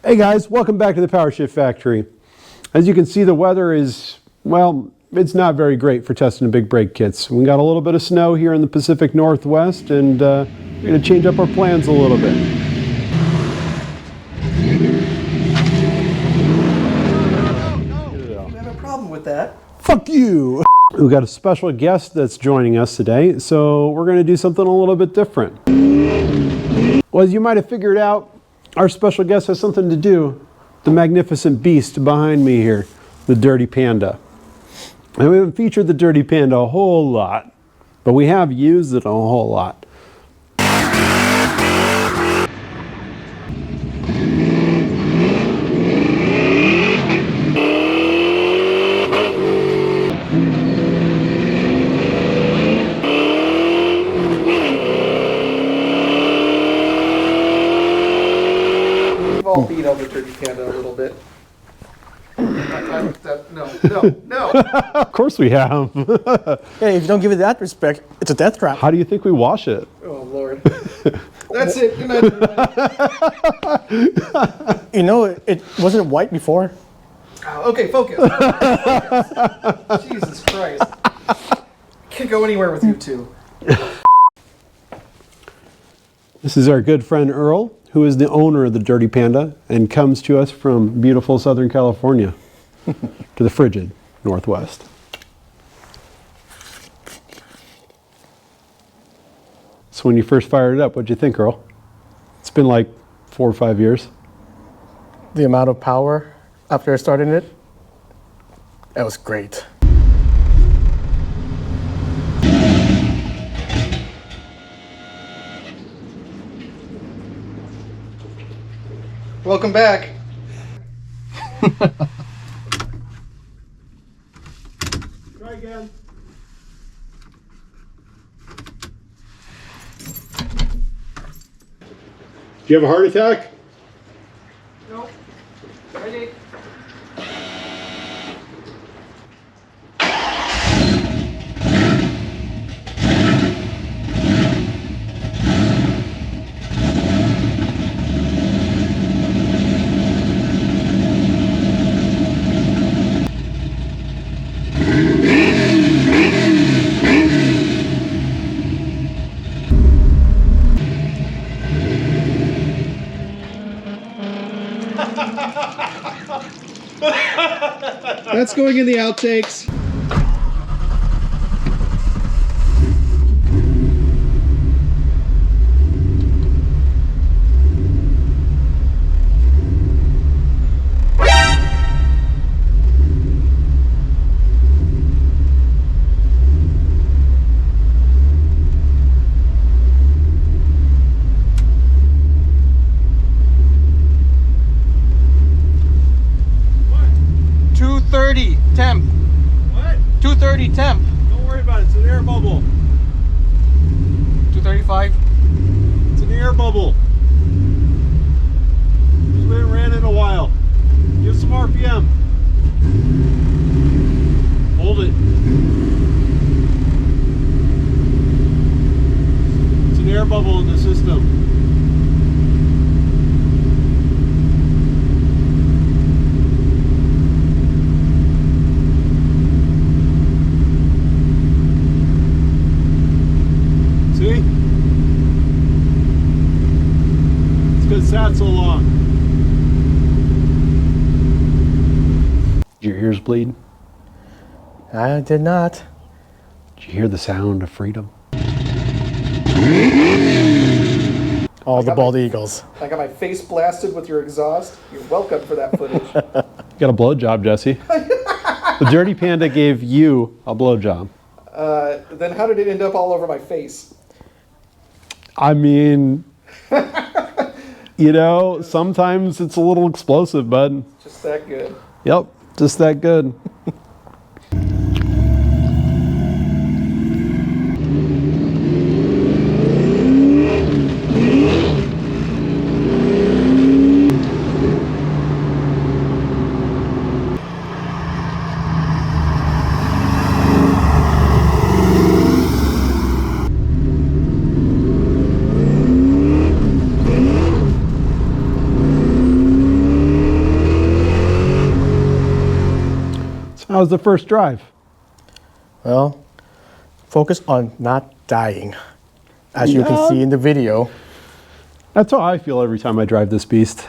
Hey guys, welcome back to the Power Shift Factory. As you can see, the weather is, well, it's not very great for testing the big brake kits. We got a little bit of snow here in the Pacific Northwest, and we're going to change up our plans a little bit. I have a problem with that. Fuck you! We've got a special guest that's joining us today, so we're going to do something a little bit different. Well, as you might have figured out, our special guest has something to do with the magnificent beast behind me here, the Dirty Panda. And we haven't featured the Dirty Panda a whole lot, but we have used it a whole lot. All beat on the Dirty Panda a little bit. No. Of course we have. Hey, if you don't give it that respect, it's a death trap. How do you think we wash it? Oh, Lord. That's it. Good night. You know, it wasn't white before. Okay, focus. Jesus Christ. Can't go anywhere with you two. This is our good friend Earl, who is the owner of the Dirty Panda and comes to us from beautiful Southern California to the frigid Northwest. So when you first fired it up, what'd you think, Earl? It's been like 4 or 5 years. The amount of power after starting it, that was great. Welcome back. Try again. Do you have a heart attack? No. Ready? That's going in the outtakes. Temp. What? 230 temp. Don't worry about it. It's an air bubble. 235. It's an air bubble. Just been ran in a while. Give some RPM. Hold it. It's an air bubble in the system. Sat so long. Did your ears bleed? I did not. Did you hear the sound of freedom? All the bald eagles. I got my face blasted with your exhaust. You're welcome for that footage. You got a blowjob, Jesse. The Dirty Panda gave you a blowjob. Then how did it end up all over my face? I mean, you know, sometimes it's a little explosive, bud. Just that good. Yep, just that good. How's the first drive? Well, focus on not dying. As you can see in the video. That's how I feel every time I drive this beast.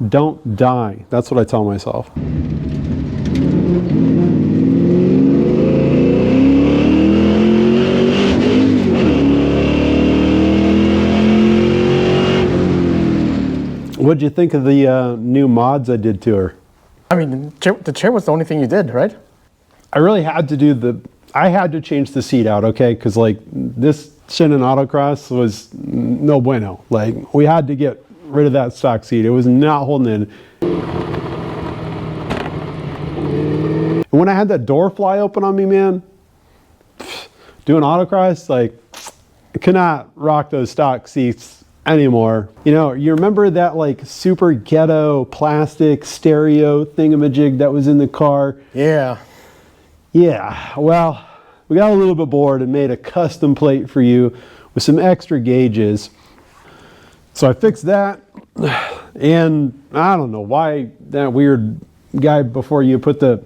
Don't die. That's what I tell myself. What'd you think of the new mods I did to her? I mean, the chair was the only thing you did, right? I really had to do I had to change the seat out, okay? Because like this shit in autocross was no bueno. Like we had to get rid of that stock seat. It was not holding in. And when I had that door fly open on me, man, doing autocross, like I could not rock those stock seats anymore. You know, you remember that like super ghetto plastic stereo thingamajig that was in the car? Yeah. Yeah, well, we got a little bit bored and made a custom plate for you with some extra gauges. So I fixed that, and I don't know why that weird guy before you put the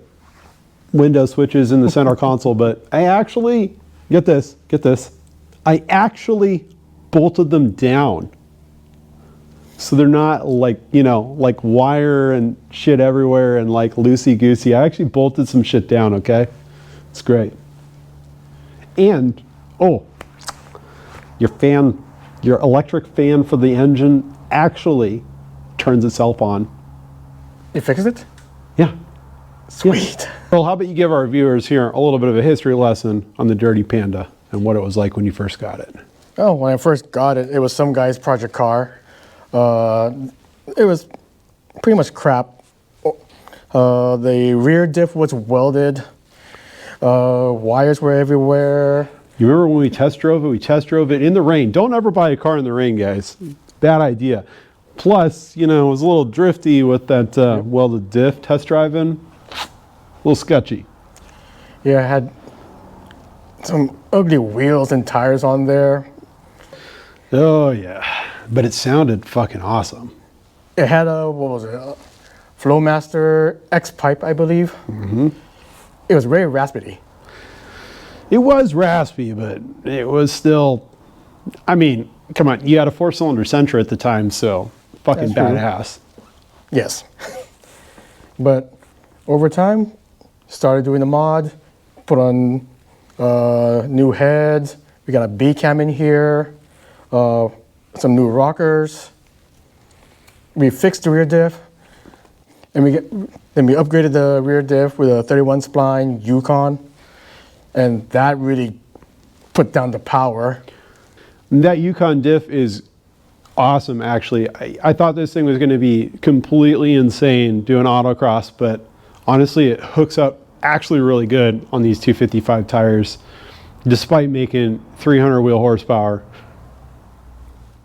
window switches in the center console, but I actually, get this, I actually bolted them down. So they're not like, you know, like wire and shit everywhere and like loosey-goosey. I actually bolted some shit down, okay? It's great. And, oh, your electric fan for the engine actually turns itself on. You fixed it? Yeah. Sweet. Well, how about you give our viewers here a little bit of a history lesson on the Dirty Panda and what it was like when you first got it. Oh, when I first got it, it was some guy's project car. It was pretty much crap. The rear diff was welded. Wires were everywhere. You remember when we test drove it? We test drove it in the rain. Don't ever buy a car in the rain, guys. Bad idea. Plus, you know, it was a little drifty with that welded diff test driving. A little sketchy. Yeah, it had some ugly wheels and tires on there. Oh, yeah. But it sounded fucking awesome. It had a, what was it? A Flowmaster X pipe, I believe. Mm-hmm. It was very raspy. It was raspy, but it was still, I mean, come on, you had a 4-cylinder Sentra at the time, so fucking badass. Yes. But over time, started doing the mod, put on new heads. We got a B cam in here, some new rockers. We fixed the rear diff, and then we upgraded the rear diff with a 31 spline Yukon, and that really put down the power. That Yukon diff is awesome, actually. I thought this thing was going to be completely insane doing autocross, but honestly, it hooks up actually really good on these 255 tires, despite making 300 wheel horsepower.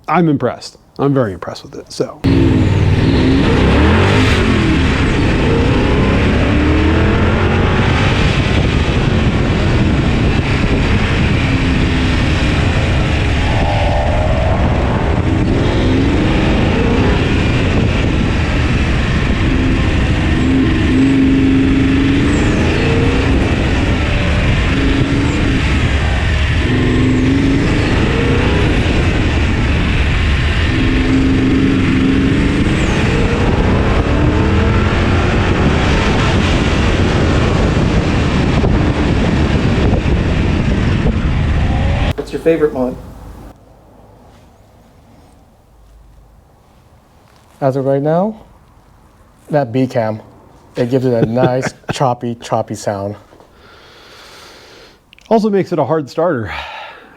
I'm impressed. I'm very impressed with it. So. What's your favorite mod? As of right now, that B cam, it gives it a nice choppy sound. Also makes it a hard starter,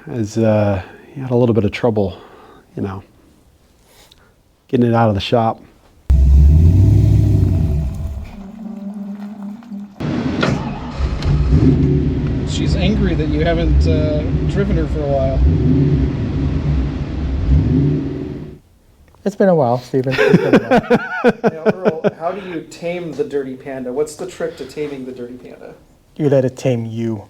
as you had a little bit of trouble, you know, getting it out of the shop. She's angry that you haven't driven her for a while. It's been a while, Stephen. It's been a while. Now, Earl, how do you tame the Dirty Panda? What's the trick to taming the Dirty Panda? You let it tame you.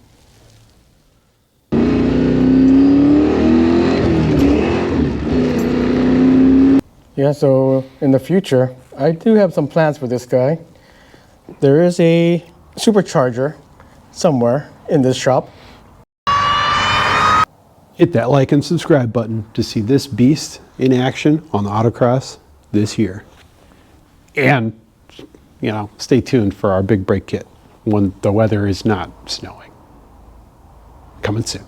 Yeah, so in the future, I do have some plans for this guy. There is a supercharger somewhere in this shop. Hit that like and subscribe button to see this beast in action on the autocross this year. And, you know, stay tuned for our big break kit when the weather is not snowing. Coming soon.